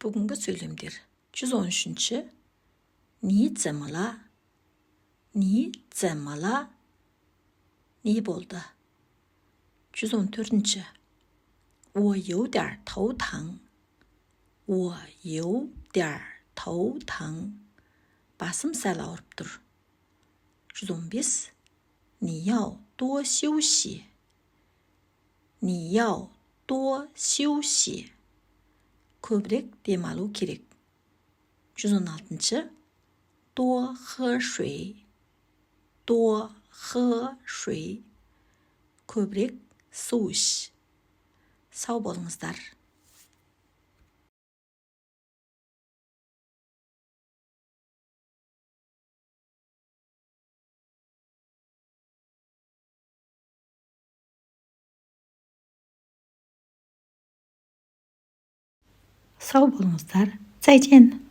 Бүгінгі сөйлемдер 113-ші. 你怎么了? 你怎么了? Не болды? 114-ші.我有点头疼. 我有点头疼. Басым сәл ауырып тұр. 115. 你要多休息. 你要多休息. көбірек демалу керек. 116-ші. 多喝水. 多喝水. көбірек су іш. Сау болыңыздар. Сау болыңыздар. 再见.